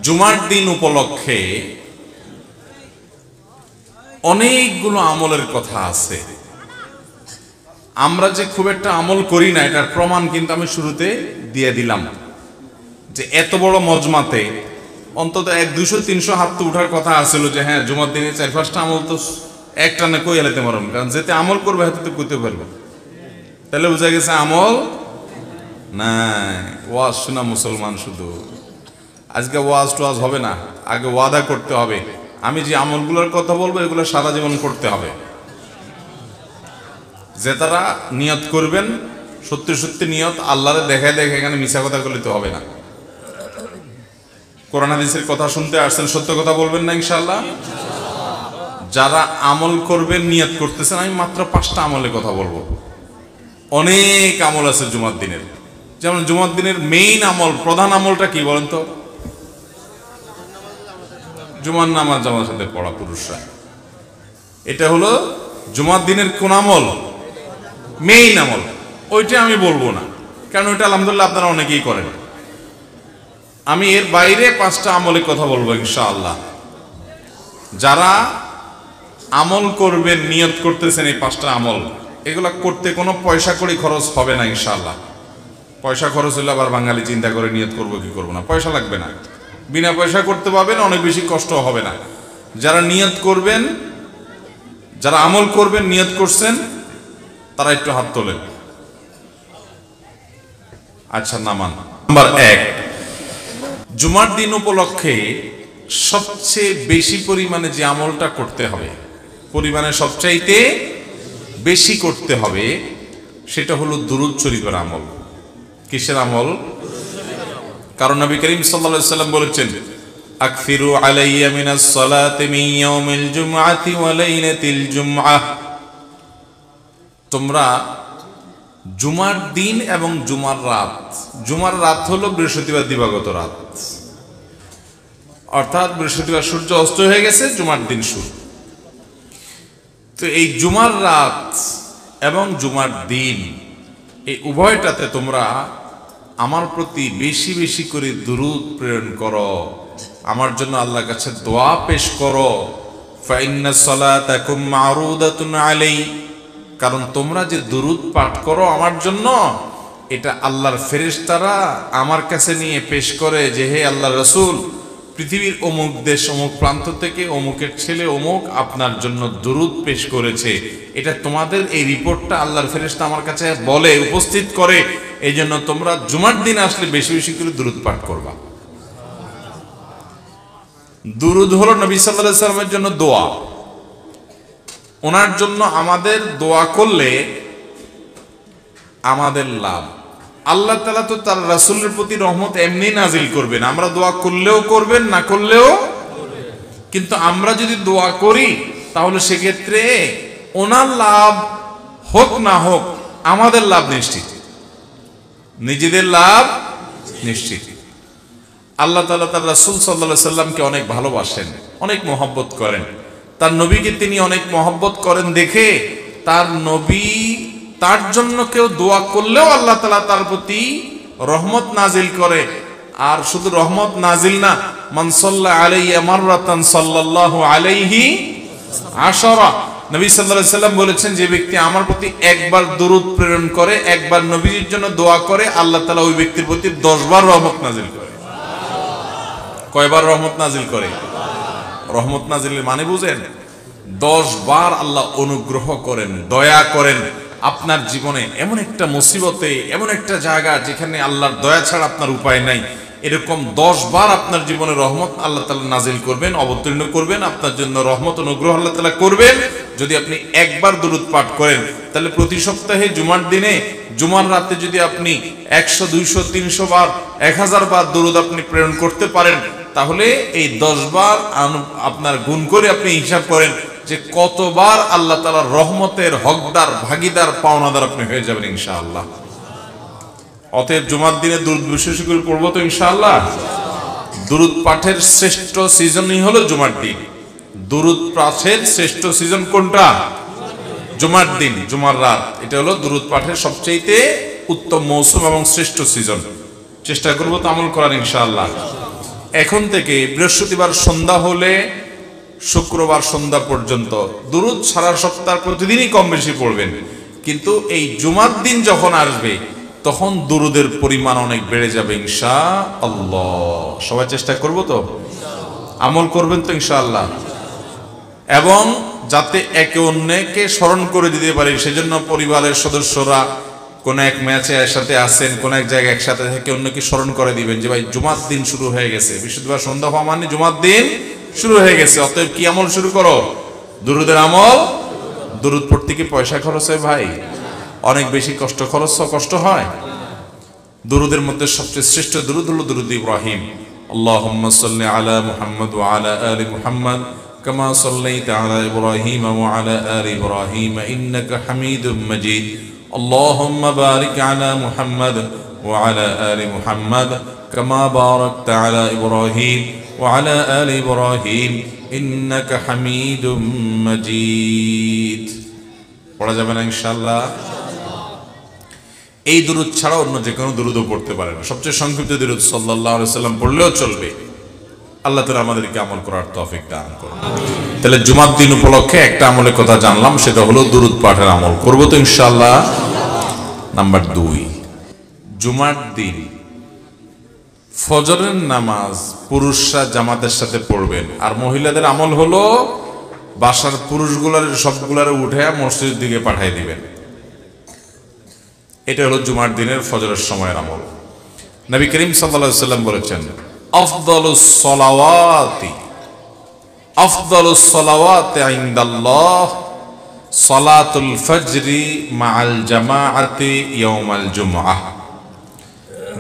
জুমার দিন উপলক্ষে অনেকগুলো আমলের কথা আছে। আমরা যে খুব একটা আমল করি না এটার প্রমাণ কিন্তু আমি শুরুতে দিয়ে দিলাম, যে এত বড় মজমাতে অন্তত 100-200-300 হাত তো উঠার কথা আসছিল, যে হ্যাঁ জুমার দিনে 4-5টা আমল তো একটানে কই এলাতে পারবেন, কারণ যেতে আমল করবে হাতে তো করতে পারবে। তাহলে বোঝা গেছে আমল নাই, ওয়াজ শোনা মুসলমান শুধু। আজকে ওয়াজ টোয়াজ হবে না, আগে ওয়াদা করতে হবে আমি যে আমলগুলোর কথা বলবো এগুলো সারা জীবন করতে হবে। যে তারা নিয়ত করবেন সত্যি সত্যি নিয়ত, আল্লাহরে দেখায় দেখে এখানে মিছা কথা বললে তো হবে না। কোরআন হাদিসের কথা শুনতে আসছেন, সত্য কথা বলবেন না ইনশাআল্লাহ। যারা আমল করবেন নিয়ত করতেছেন, আমি মাত্র 5টা আমলের কথা বলবো। অনেক আমল আছে জুমার দিনের, যেমন জুমার দিনের মেইন আমল, প্রধান আমলটা কি বলেন তো? জুমার নামাজ জামাতের সাথে পড়া পুরুষরা, এটা হলো জুমার দিনের কোন আমল? মেইন আমল। ওইটা আমি বলবো না, কারণ ওইটা আলহামদুলিল্লাহ আপনারা অনেকেই করেন। আমি এর বাইরে 5টা আমলের কথা বলবো ইনশাআল্লাহ। যারা আমল করবেন নিয়ত করতেছেন, এই 5টা আমল এগুলা করতে কোনো পয়সা কড়ি খরচ হবে না ইনশাআল্লাহ। পয়সা খরচ হলে আবার বাঙালি চিন্তা করে নিয়ত করবো কি করবো না, পয়সা লাগবে না, বিনা পয়সা করতে পারবেন, অনেক বেশি কষ্ট হবে না। যারা নিয়ত করবেন, যারা আমল করবেন নিয়ত করছেন, তারা একটু হাত তোলেন। আচ্ছা নামান। নাম্বার 1, জুমার দিন উপলক্ষে সবচেয়ে বেশি পরিমাণে যে আমলটা করতে হবে, পরিমাণে সবচাইতে বেশি করতে হবে, সেটা হলো দুরূদ শরীফের আমল। কিসের আমল? কারণ নবী করিম সাল্লাল্লাহু আলাইহি ওয়াসাল্লাম বলেছেন, আকসিরু আলাইয়া মিনাস সালাতি মিন ইয়াউমিল জুমআতি ওয়া লাইলাতিল জুমআহ। তোমরা জুমার দিন এবং জুমার রাত, জুমার রাত হলো বৃহস্পতিবার দিবাগত রাত, অর্থাৎ বৃহস্পতিবার সূর্য অস্ত হয়ে গেছে, জুমার দিন শুরু। তো এই জুমার রাত এবং জুমার দিন, এই উভয়টাতে তোমরা আমার প্রতি বেশি বেশি করে দুরূদ প্রেরণ করো, আমার জন্য আল্লাহর কাছে দোয়া পেশ করো। ফাইন্না সালাতাকুম মারুদাতুন আলাই, কারণ তোমরা যে দুরূদ পাঠ করো আমার জন্য, এটা আল্লাহর ফেরেশতারা আমার কাছে নিয়ে পেশ করে যে হে আল্লাহর রাসূল, পৃথিবীর অমুক দেশ অমুক প্রান্ত থেকে অমুকের ছেলে অমুক আপনার জন্য দুরূদ পেশ করেছে। এটা তোমাদের এই রিপোর্টটা আল্লাহর ফেরেশতা আমার কাছে বলে, উপস্থিত করে। এই জন্য তোমরা জুমার দিন আসলে বেশি বেশি করে দুরূদ পাঠ করবা। দুরূদ হলো নবী সাল্লাল্লাহু আলাইহি ওয়াসাল্লামের জন্য দোয়া। ওনার জন্য আমাদের দোয়া করলে আমাদের লাভ। আল্লাহ তাআলা তো তার রাসূলের প্রতি রহমত এমনি নাজিল করবেন, আমরা দোয়া করলেও করবেন, না করলেও। কিন্তু আমরা যদি দোয়া করি তাহলে সেক্ষেত্রে ওনার লাভ হোক না হোক আমাদের লাভ নিশ্চিত, নিজেদের লাভ নিশ্চিত। আল্লাহ তাআলা তার রাসূল সাল্লাল্লাহু আলাইহি সাল্লামকে অনেক ভালোবাসেন, অনেক মহব্বত করেন। তার নবীকে তিনি অনেক মহব্বত করেন দেখে তার নবী, তার জন্য কেউ দোয়া করলেও আল্লাহ তাআলা তার প্রতি রহমত নাজিল করে। আর শুধু রহমত নাজিল না, মান সাল্লা আলাইয়া মাররাতান সাল্লাল্লাহু আলাইহি আশারা। নবী সাল্লাল্লাহু আলাইহি সাল্লাম বলেছেন, যে ব্যক্তি আমার প্রতি একবার দুরূদ প্রেরণ করে, একবার নবীর জন্য দোয়া করে, আল্লাহ তাআলা ওই ব্যক্তির প্রতি 10 বার রহমত নাজিল করে। কয়বার রহমত নাজিল করে? রহমত নাজিলের মানে বুঝেন? 10 বার আল্লাহ অনুগ্রহ করেন, দয়া করেন। আপনার জীবনে এমন একটা মুসিবতে, এমন একটা জায়গা যেখানে আল্লাহর দয়া ছাড়া আপনার উপায় নাই, এরকম 10 বার আপনার জীবনে রহমত আল্লাহ তাআলা নাজিল করবেন, অবতীর্ণ করবেন, আপনার জন্য রহমত অনুগ্রহ আল্লাহ তাআলা করবেন। যদি আপনি একবার দুরূদ পাঠ করেন, তাহলে প্রতি সপ্তাহে জুমার দিনে, জুমার রাতে যদি আপনি 100, 200, 300 বার, 1000 বার দুরূদ আপনি প্রেরণ করতে পারেন, তাহলে এই 10 বার আপনার গুণ করে আপনি হিসাব করেন যে কতবার আল্লাহ তাআলার রহমতের হকদার, ভাগীদার, পাওনাদার আপনি হয়ে যাবেন ইনশাআল্লাহ। অতএব জুমার দিনে দুরূদ বিশেষ করে পড়বো তো ইনশাআল্লাহ। দুরূদ পাঠের শ্রেষ্ঠ সিজনই হলো জুমার দিন। দুরূদ পাঠের শ্রেষ্ঠ সিজন কোনটা? জুমার দিন, জুমার রাত। এটা হলো দুরূদ পাঠের সবচেয়ে উত্তম মৌসুম এবং শ্রেষ্ঠ সিজন। চেষ্টা করবো তো আমল করার ইনশাআল্লাহ। এখন থেকে বৃহস্পতিবার সন্ধ্যা হলে শুক্রবার সন্ধ্যা পর্যন্ত দুরুদ সারা সপ্তাহ প্রতিদিনই কম বেশি পড়বেন, কিন্তু এই জুমার দিন যখন আসবে তখন দুরুদের পরিমাণ অনেক বেড়ে যাবে ইনশাআল্লাহ। সবাই চেষ্টা করব তো, আমল করবেন তো ইনশাআল্লাহ। এবং যাতে একে অন্যকে স্মরণ করে দিতে পারি সেজন্য পরিবারের সদস্যরা কোন এক ম্যাচে একসাথে আসেন, কোন এক জায়গায় একসাথে থেকে অন্যকে স্মরণ করে দিবেন যে ভাই জুমার দিন শুরু হয়ে গেছে, বৃহস্পতিবার সন্ধ্যা হওয়া মানে জুমার দিন শুরু হয়ে গেছে, অতএব কি আমল শুরু করো? দুরুদের আমল। দুরুদ পড়তে কি পয়সা খরচ হয় ভাই? অনেক বেশি কষ্ট হয়। দুরুদের মধ্যে সবচেয়ে শ্রেষ্ঠ দুরুদ হলো দুরুদ ইব্রাহিম। আল্লাহুম্মা সাল্লি আলা মুহাম্মাদ ওয়া আলা আলি মুহাম্মাদ কামা সাল্লাইতা আলা ইব্রাহিম ওয়া আলা আলি ইব্রাহিম ইন্নাকা হামিদুম মাজিদ। আল্লাহুম্মা বারিক আলা মুহাম্মাদ ওয়া আলা আলি মুহাম্মাদ কামা বারাকতা আলা ইব্রাহিম ওয়া আলা আলি ইব্রাহিম ইন্নাকা হামিদুম মাজিদ। পড়া যাবে না ইনশাআল্লাহ? এই দুরুদ ছাড়া অন্য যে কোনো দুরুদও পড়তে পারেন, সবচেয়ে সংক্ষিপ্ত দুরুদ সাল্লাল্লাহু আলাইহি সাল্লাম পড়লেও চলবে। আল্লাহ তাআলা আমাদেরকে আমল করার তৌফিক দান করুন। তাহলে জুমার দিন উপলক্ষে একটা আমলের কথা জানলাম, সেটা হলো দুরুদ পাঠের আমল করব তো ইনশাআল্লাহ। নাম্বার 2, জুমার দিন ফজরের নামাজ পুরুষরা জামাতের সাথে পড়বেন, আর মহিলাদের আমল হলো বাসার পুরুষগুলার সবগুলার উঠে মসজিদের দিকে পাঠিয়ে দিবেন। এটা হলো জুমার দিনের ফজরের সময়ের আমল। নবী করিম সাল্লাল্লাহু আলাইহি ওয়াসাল্লাম বলেছেন, আফদালুস সালাওয়াতি ইনদাল্লাহ সালাতুল ফজরি মাআল জামাআতি ইয়াউমাল জুমআহ।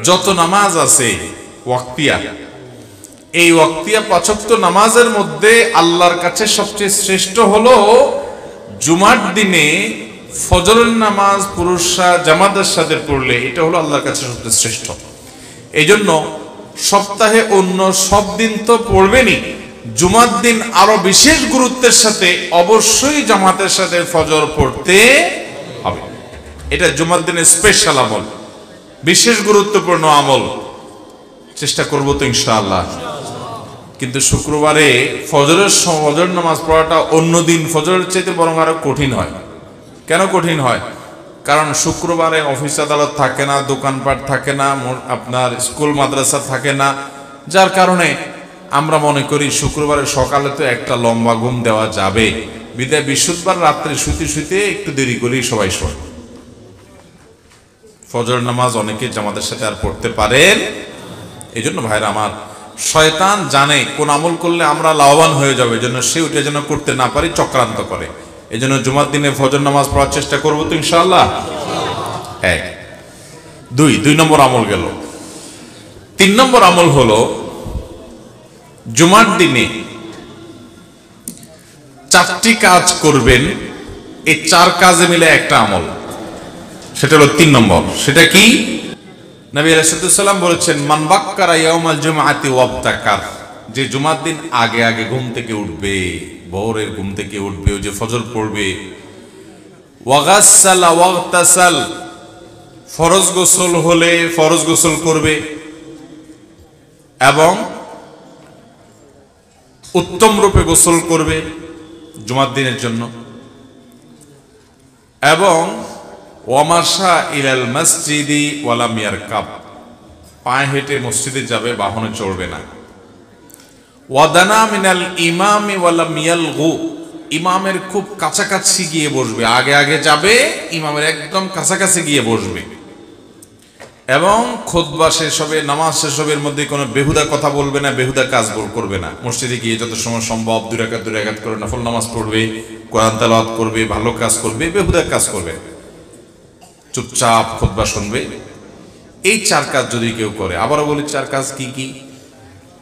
যত নামাজ আছে ওয়াক্তিয়া, এই ওয়াক্তিয়া 5 ওয়াক্ত নামাজের মধ্যে আল্লাহর কাছে সবচেয়ে শ্রেষ্ঠ হলো জুমার দিনে ফজরের নামাজ পুরুষরা জামাতের সাথে পড়লে এটা হলো আল্লাহর কাছে সবচেয়ে শ্রেষ্ঠ। এই জন্য সপ্তাহে অন্য সব দিন তো পড়বেনই, জুমার দিন আরো বিশেষ গুরুত্বের সাথে অবশ্যই জামাতের সাথে ফজর পড়তে হবে। এটা জুমার দিনের স্পেশাল আমল, বিশেষ গুরুত্বপূর্ণ আমল। চেষ্টা করব তো ইনশাআল্লাহ। কিন্তু শুক্রবারে ফজর নামাজ পড়াটা অন্য দিন ফজরের চাইতে বরং আরো কঠিন হয়। কেন কঠিন হয়? কারণ শুক্রবারে অফিস আদালত থাকে না, দোকানপাট থাকে না, আপনার স্কুল মাদ্রাসা থাকে না, যার কারণে আমরা মনে করি শুক্রবারে সকালে তো একটা লম্বা ঘুম দেওয়া যাবে, বিদায় বৃহস্পতিবার রাত্রে শুতে শুতে একটু দেরি করেই সবাই শোয়। ফজর নামাজ অনেকে জামাতের সাথে আর পড়তে পারেন। এই জন্য ভাইরা আমার, শয়তান জানে কোন আমল করলে আমরা লাভবান হয়ে যাবে, এজন্য সে ওটা যেন করতে না পারি চক্রান্ত করে। এই জন্য জুমার দিনে ফজর নামাজ পড়ার চেষ্টা করবো তো ইনশাআল্লাহ। 1, 2 নম্বর আমল গেল। 3 নম্বর আমল হলো জুমার দিনে 4টি কাজ করবেন, এই 4 কাজে মিলে একটা আমল, সেটা হলো 3 নম্বর। সেটা কি? নবী আলাইহিস সালাম বলেছেন, মান বাক্কারা ইয়াউমাল জুমআতি ওয়াবতাকার, যে জুমার দিন আগে আগে ঘুম থেকে উঠবে, ভোরের ঘুম থেকে উঠবে, ওই যে ফজর পড়বে, ওয়াগাসসালা ওয়াগতাসাল, ফরজ গোসল হলে ফরজ গোসল করবে এবং উত্তম রূপে গোসল করবে জুমার দিনের জন্য, এবং ওয়ামাশা ইলাল মসজিদি ওয়ালাম ইয়ারকাব, পায়ে হেঁটে মসজিদে যাবে, বাহনে চড়বে না। ওয়াদানা মিনাল ইমামি ওয়ালাম ইয়ালগু, ইমামের খুব কাছাকাছি গিয়ে বসবে, আগে আগে যাবে, ইমামের একদম কাছাকাছি গিয়ে বসবে, এবং খুতবা শেষ হবে, নামাজ শেষ হবে, এর মধ্যে কোনো বেহুদা কথা বলবে না, বেহুদা কাজ করবে না। মসজিদে গিয়ে যত সময় সম্ভব 2 রাকাত করে নফল নামাজ পড়বে, কোরআন তেলাওয়াত করবে, ভালো কাজ করবে, বেহুদা কাজ করবে, চুপচাপ খুতবা শুনবে। এই 4 কাজ যদি কেউ করে, আবারও বলি 4 কাজ কি কি?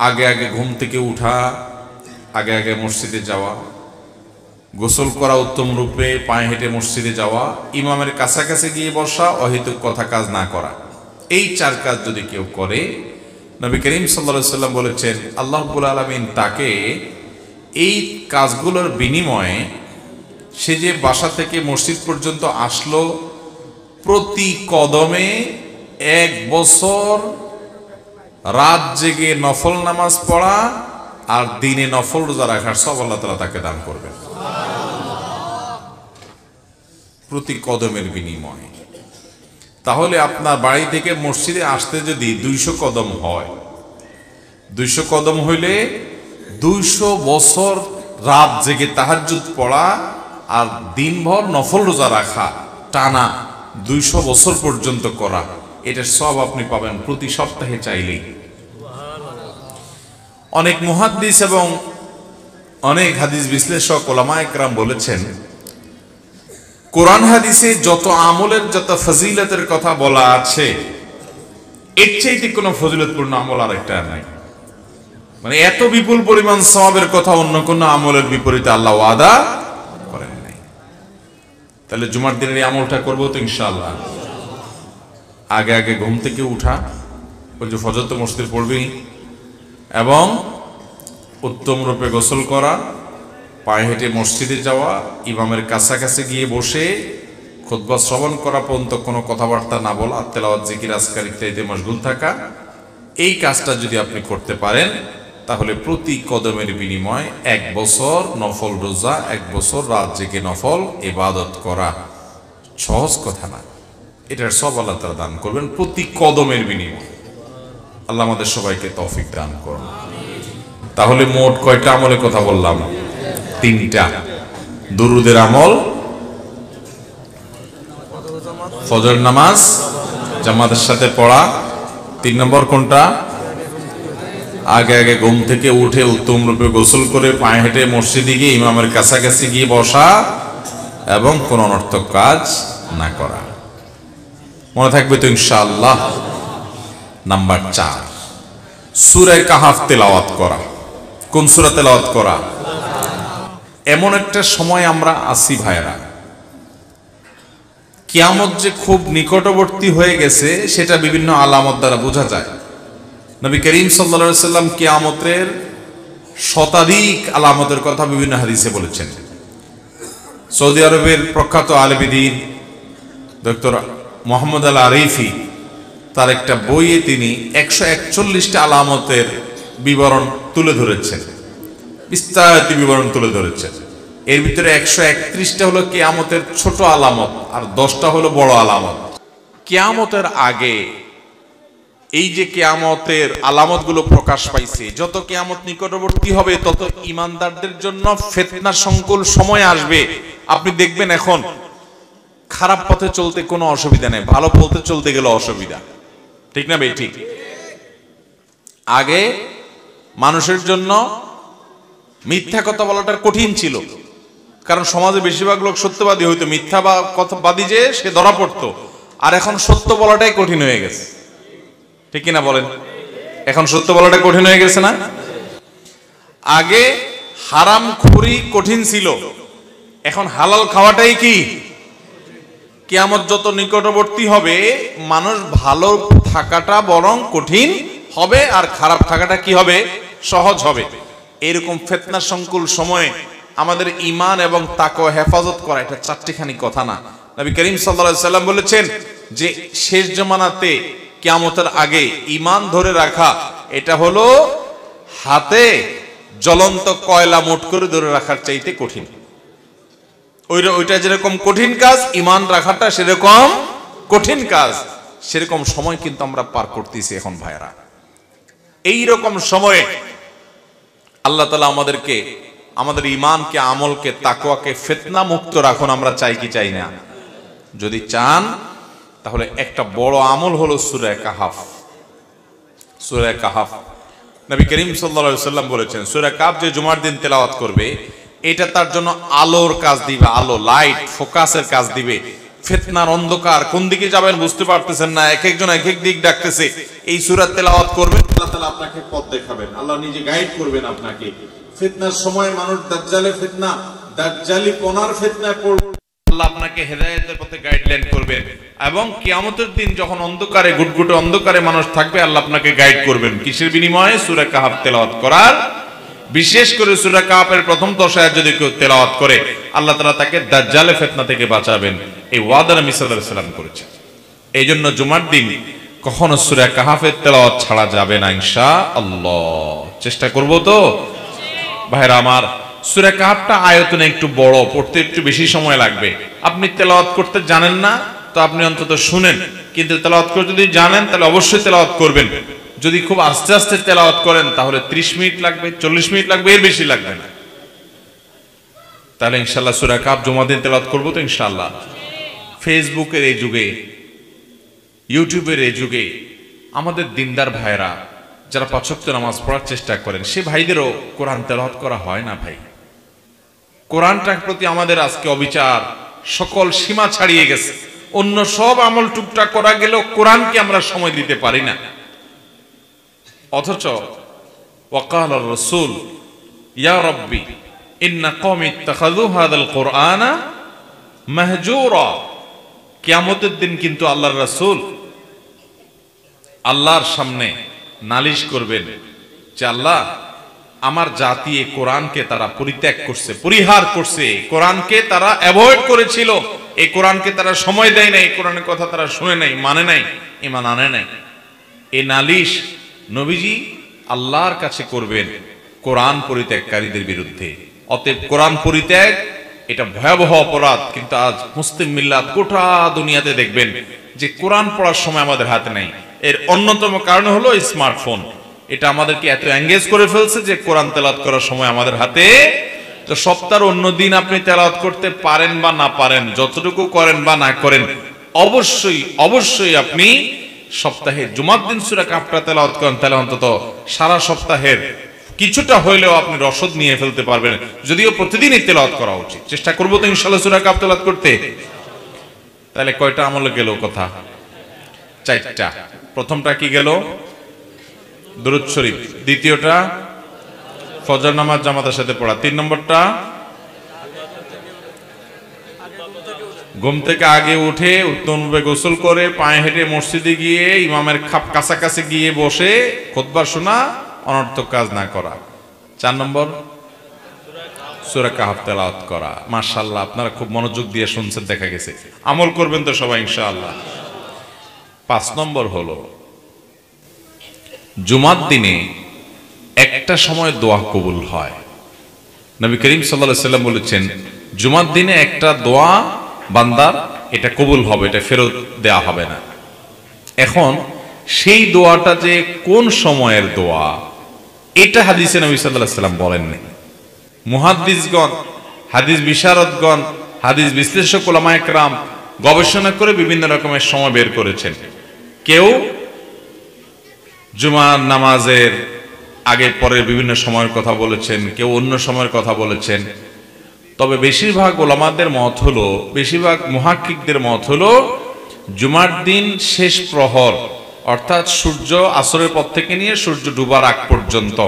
আগে আগে ঘুম থেকে উঠা, আগে আগে মসজিদে যাওয়া, গোসল করা উত্তম রূপে, পায়ে হেঁটে মসজিদে যাওয়া, ইমামের কাছাকাছি গিয়ে বসা, অহেতুক কথা কাজ না করা। এই 4 কাজ যদি কেউ করে, নবী করিম সাল্লাল্লাহু আলাইহি ওয়াসাল্লাম বলেছেন, আল্লাহ রাব্বুল আলামিন তাকে এই কাজগুলোর বিনিময়ে, সে যে বাসা থেকে মসজিদ পর্যন্ত আসলো, প্রতি কদমে 1 বছর রাত জেগে নফল নামাজ পড়া আর দিনে নফল রোজা রাখার সব আল্লাহ তাআলা তাকে দান করবেন প্রতি কদমের বিনিময়ে। তাহলে আপনার বাড়ি থেকে মসজিদে আসতে যদি 200 কদম হয়, 200 কদম হইলে 200 বছর রাত জেগে তাহাজ্জুদ পড়া আর দিনভর নফল রোজা রাখা টানা 200 বছর পর্যন্ত করা, এটার সব আপনি পাবেন প্রতি সপ্তাহে চাইলেই। অনেক মুহাদ্দিস এবং অনেক হাদিস বিশ্লেষক ওলামায়ে কেরাম বলেছেন, কোরআন হাদিসে যত আমলের যত ফজিলতের কথা বলা আছে, এর চাইতে কোনো ফজিলতপূর্ণ আমল আর একটা নাই। মানে এত বিপুল পরিমাণ সওয়াবের কথা অন্য কোনো আমলের বিপরীতে আল্লাহ ওয়াদা করেন নাই। তাহলে জুমার দিনের এই আমলটা করবো তো ইনশাআল্লাহ। আগে আগে ঘুম থেকে উঠা, ওই যে ফজর তো মসজিদে পড়বি, এবং উত্তম রূপে গোসল করা, পায়ে হেঁটে মসজিদে যাওয়া, ইমামের কাছাকাছি গিয়ে বসে খুতবা শ্রবণ করা পর্যন্ত কোনো কথাবার্তা না বলা, তেলাওয়াত জিকির আজকার ইত্যাদিতে মশগুল থাকা, এই কাজটা যদি আপনি করতে পারেন তাহলে প্রতি কদমের বিনিময়ে 1 বছর নফল রোজা, 1 বছর রাত জেগে নফল ইবাদত করা সহজ কথা না। এটার সব আল্লাহ তাআলা দান করবেন প্রতি কদমের বিনিময়ে। আল্লাহ আমাদের সবাইকে তৌফিক দান করুন। তাহলে মোট কয়টা আমলের কথা বললাম? 3টা। দুরুদের আমল, ফজর নামাজ জামাতের সাথে পড়া, 3 নম্বর কোনটা? আগে আগে ঘুম থেকে উঠে উত্তম রূপে গোসল করে পায়ে হেঁটে মসজিদে গিয়ে ইমামের কাছাকাছি গিয়ে বসা এবং কোন অনর্থক কাজ না করা। মনে থাকবে তো ইনশাআল্লাহ। নাম্বার 4, সূরা কাহাফ তেলাওয়াত করা। কোন সূরা তেলাওয়াত করা? এমন একটা সময় আমরা আছি ভাইরা, কিয়ামত যে খুব নিকটবর্তী হয়ে গেছে সেটা বিভিন্ন আলামত দ্বারা বোঝা যায়। নবী করিম সাল্লাল্লাহু আলাইহি ওয়াসাল্লাম কিয়ামতের শতাধিক আলামতের কথা বিভিন্ন হাদিসে বলেছেন। সৌদি আরবের প্রখ্যাত আলেমদ্বীন ডক্টর মোহাম্মদ আল আরিফি তার একটা বইয়ে তিনি 141টা আলামতের বিবরণ তুলে ধরেছেন, বিস্তারিত বিবরণ তুলে ধরেছেন। এর ভিতরে 131টা হলো কিয়ামতের ছোট আলামত আর 10টা হলো বড় আলামত। কিয়ামতের আগে এই যে কিয়ামতের আলামতগুলো প্রকাশ পাইছে, যত কিয়ামত নিকটবর্তী হবে তত ঈমানদারদের জন্য ফিতনা সংকুল সময় আসবে। আপনি দেখবেন এখন খারাপ পথে চলতে কোনো অসুবিধা নেই, ভালো পথে চলতে গেলে অসুবিধা, ঠিক না ভাই? ঠিক। আগে মানুষের জন্য মিথ্যা কথা বলাটা কঠিন ছিল, কারণ সমাজে বেশিরভাগ লোক সত্যবাদী হইতো, মিথ্যা বা কথাবাদী যে সে ধরা পড়তো। আর এখন সত্য বলাটাই কঠিন হয়ে গেছে, ঠিক কিনা বলেন? এখন সত্য বলাটা কঠিন হয়ে গেছে না? আগে হারামখোরি কঠিন ছিল, এখন হালাল খাওয়াটাই কি? কিয়ামত যত নিকটবর্তী হবে মানুষ ভালো থাকাটা বরং কঠিন হবে আর খারাপ থাকাটা কি হবে? সহজ হবে। এরকম ফিতনা সংকুল সময়ে আমাদের ঈমান এবং তাকওয়া হেফাজত করা এটা চারটিখানি কথা না। নবী করিম সাল্লাল্লাহু আলাইহি সাল্লাম বলেছেন যে শেষ জামানাতে কিয়ামতের আগে ঈমান ধরে রাখা এটা হলো হাতে জ্বলন্ত কয়লা মুঠ করে ধরে রাখার চাইতে কঠিন। ওইটা যেরকম কঠিন কাজ, ঈমান রাখাটা সেরকম কঠিন কাজ। সেরকম সময় কিন্তু আমরা পার করতেছি এখন ভাইরা। এই রকম সময়ে আল্লাহ তাআলা আমাদেরকে, আমাদের ঈমানকে, আমলকে, তাকওয়াকে ফিতনা মুক্ত রাখুন। আমরা চাই কি চাই না? যদি চান তাহলে একটা বড় আমল হলো সূরা কাহাফ। সূরা কাহাফ নবী করিম সাল্লাল্লাহু আলাইহি ওয়াসাল্লাম বলেছেন, সূরা কাহাফ যে জুমার দিন তেলাওয়াত করবে এটা তার জন্য আলোর কাজ দিবে, আলো, লাইট, ফোকাসের কাজ দিবে। ফিতনার অন্ধকার, কোন দিকে যাবেন বুঝতে পারতেছেন না, এক একজন এক এক দিক ডাকতেছে। এই সূরা তেলাওয়াত করবেন, আল্লাহ তাআলা আপনাকে পথ দেখাবেন, আল্লাহ নিজে গাইড করবেন আপনাকে। ফিতনার সময় মানুষ দাজ্জালের ফিতনা, দাজ্জালি পনার ফিতনায় পড়বে, আল্লাহ আপনাকে হেদায়েতের পথে গাইডলাইন করবেন। এবং কিয়ামতের দিন যখন অন্ধকারে, গুটগুটে অন্ধকারে মানুষ থাকবে, আল্লাহ আপনাকে গাইড করবেন। কিসের বিনিময়ে? সূরা কাহাফ তেলাওয়াত করার। বিশেষ করে সূরা কাহাফের প্রথম 10 আয়াত যদি কেউ তেলাওয়াত করে আল্লাহ তাআলা তাকে দাজ্জালের ফিতনা থেকে বাঁচাবেন। এই ওয়াদা নবী সাল্লাল্লাহু আলাইহি ওয়াসাল্লাম করেছেন। এই জন্য জুমার দিন কখনো সূরা কাহাফের তেলাওয়াত ছাড়া যাবে না ইনশাআল্লাহ। চেষ্টা করব তো ভাইরা আমার। সূরা কাহাফটা আয়তনে একটু বড়, পড়তে একটু বেশি সময় লাগবে। আপনি তেলাওয়াত করতে জানেন না তো আপনি অন্তত শুনেন, কিন্তু তেলাওয়াত করতে যদি জানেন তাহলে অবশ্যই তেলাওয়াত করবেন। যদি খুব আস্তে আস্তে তেলাওয়াত করেন তাহলে 30 মিনিট লাগবে, 40 মিনিট লাগবে, এর বেশি লাগবে না। তাহলে ইনশাআল্লাহ সূরা কাহাফ জুমার দিন তেলাওয়াত করব তো ইনশাআল্লাহ। ফেসবুকের এই যুগে, ইউটিউবের এই যুগে আমাদের দিনদার ভাইরা যারা 5 ওয়াক্ত নামাজ পড়ার চেষ্টা করেন, সে ভাইদেরও কোরআন তেলাওয়াত করা হয় না ভাই। কোরআনটার প্রতি আমাদের আজকে অবিচার সকল সীমা ছাড়িয়ে গেছে। অন্য সব আমল টুকটাক করা গেলেও কোরআনকে আমরা সময় দিতে পারি না। অথচ ওয়াকাল রাসূল ইয়া রাব্বি ইন্না কওমি ইত্তাখাযু হাযাল কুরআনা মাহজুরা। কিয়ামতের দিন কিন্তু আল্লাহর রাসূল আল্লাহর সামনে নালিশ করবেন যে আল্লাহ, আমার জাতি এই কোরআনকে তারা পরিত্যাগ করছে, পরিহার করছে, কোরআনকে তারা অ্যাভয়েড করেছিল, এই কোরআনকে তারা সময় দেয় নাই, এই কোরআনের কথা তারা শুনে নাই, মানে নাই, ঈমান আনে নাই। এই নালিশ নবীজি আল্লাহর কাছে করবেন কোরআন পরিত্যাগকারীদের বিরুদ্ধে। অতএব কোরআন পরিত্যাগ এটা ভয়াবহ অপরাধ। কিন্তু আজ মুসলিম মিল্লাত গোটা দুনিয়াতে দেখবেন যে কোরআন পড়ার সময় আমাদের হাতে নাই। এর অন্যতম কারণ হলো স্মার্টফোন। এটা আমাদেরকে এত এঙ্গেজ করে ফেলছে যে কোরআন তেলাওয়াত করার সময় আমাদের হাতে। তো সপ্তাহের অন্য দিন আপনি তেলাওয়াত করতে পারেন বা না পারেন, যতটুকু করেন বা না করেন, অবশ্যই অবশ্যই আপনি সপ্তাহে জুমার দিন সূরা কাহাফটা তেলাওয়াত করেন, তাহলে অন্তত সারা সপ্তাহের কিছুটা হইলেও আপনি রসদ নিয়ে ফেলতে পারবেন। যদিও প্রতিদিনই তেলাওয়াত করা উচিত। চেষ্টা করবো তো ইনশাআল্লাহ সূরা কাহাফ তেলাওয়াত করতে। তাহলে কয়টা আমল গেল কথা? 4টা। প্রথমটা কি গেল? দুরূদ শরীফ। দ্বিতীয়টা ফজর নামাজ জামাতের সাথে পড়া। 3 নম্বরটা ঘুম থেকে আগে উঠে উত্তমভাবে গোসল করে পায়ে হেঁটে মসজিদে গিয়ে ইমামের কাছাকাছি গিয়ে বসে খুতবা শোনা, অনর্থক কাজ না করা। 4 নম্বর সূরা কাহাফ তেলাওয়াত করা। মাশাআল্লাহ, আপনারা খুব মনোযোগ দিয়ে শুনছেন, দেখা গেছে আমল করবেন তো সবাই ইনশাআল্লাহ। 5 নম্বর হলো জুমার দিনে একটা সময় দোয়া কবুল হয়। নবী করিম সাল্লাল্লাহু আলাইহি ওয়াসাল্লাম বলেছেন, জুমার দিনে একটা দোয়া বান্দার এটা কবুল হবে, এটা ফেরত দেয়া হবে না। এখন সেই দোয়াটা যে কোন সময়ের দোয়া, এটা হাদিসে নবী সাল্লাল্লাহু আলাইহি ওয়াসাল্লাম বলেননি। মুহাদ্দিসগণ, হাদিস বিশারদগণ, হাদিস বিশ্লেষক উলামায়ে কেরাম গবেষণা করে বিভিন্ন রকমের সময় বের করেছেন। কেউ জুমার নামাজের আগে পরের বিভিন্ন সময়ের কথা বলেছেন, কেউ অন্য সময়ের কথা বলেছেন। তবে বেশিরভাগ ওলামাদের মত হলো, বেশিরভাগ মুহাক্কিকদের মত হলো জুমার দিন শেষ প্রহর, অর্থাৎ সূর্য আসরের পর থেকে নিয়ে সূর্য ডুবার আগ পর্যন্ত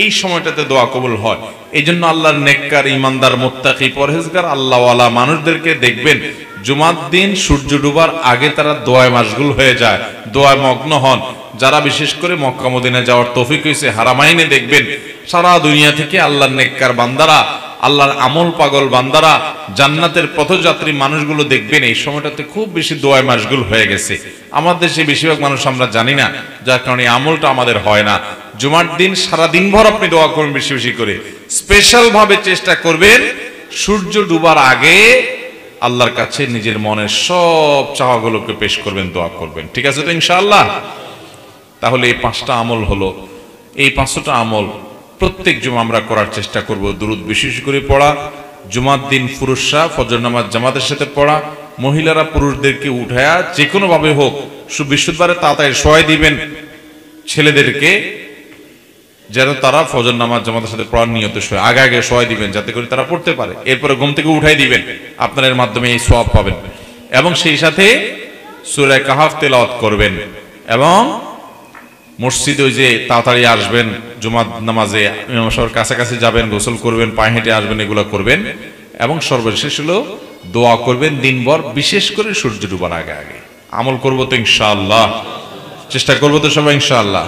এই সময়টাতে দোয়া কবুল হয়। এই জন্য আল্লাহর নেককার, ইমানদার, মুত্তাকি, পরহেজগার আল্লাহওয়ালা মানুষদেরকে দেখবেন জুমার দিন সূর্য ডুবার আগে তারা দোয়ায় মাশগুল হয়ে যায়, দোয়ায় মগ্ন হন। যারা বিশেষ করে মক্কা মদিনা যাওয়ার তৌফিক হয়েছে, হারামাইনে দেখবেন সারা দুনিয়া থেকে আল্লাহর নেককার বান্দারা, আল্লাহর আমল পাগল বান্দারা, জান্নাতের পথযাত্রী মানুষগুলো দেখবেন এই সময়টাতে খুব বেশি দোয়ায় মাশগুল হয়ে গেছে। আমাদের দেশে বেশিরভাগ মানুষ আমরা জানি না, যার কারণে আমলটা আমাদের হয় না। জুমার দিন সারা দিনভর আপনি দোয়া করবেন, বেশি বেশি করে স্পেশাল ভাবে চেষ্টা করবেন সূর্য ডুবার আগে আল্লাহর কাছে নিজের মনের সব চাওয়াগুলোকে পেশ করবেন, দোয়া করবেন। ঠিক আছে তো ইনশাআল্লাহ? তাহলে এই 5টা আমল হলো। এই 5টা আমল প্রত্যেক জুমা আমরা করার চেষ্টা করব। দুরূদ বিশেষ করে পড়া, জুমার দিন পুরুষরা ফজর নামাজ জামাতের সাথে পড়া, মহিলারা পুরুষদেরকে উঠায়া যে কোনো ভাবে হোক বিশুদ্ধবারে তাড়াতাড়ি শোয়াই দিবেন ছেলেদেরকে, যেন তারা ফজর নামাজ জামাতের সাথে পড়ার নিয়তে শোয়, আগে আগে শোয়াই দিবেন যাতে করে তারা পড়তে পারে। এরপরে ঘুম থেকে উঠাই দিবেন, আপনার এর মাধ্যমে এই সওয়াব পাবেন। এবং সেই সাথে সূরা কাহাফ তেলাওয়াত করবেন এবং মসজিদে ওই যে তাড়াতাড়ি আসবেন, জুমার নামাজে ইমাম সাহেবের কাছাকাছি যাবেন, গোসল করবেন, পায়ে হেঁটে আসবেন, এগুলো করবেন। এবং সর্বশেষ হলো দোয়া করবেন দিনভর, বিশেষ করে সূর্য ডুবার আগে আগে। আমল করবো তো ইনশাআল্লাহ? চেষ্টা করবো তো সবাই ইনশাআল্লাহ?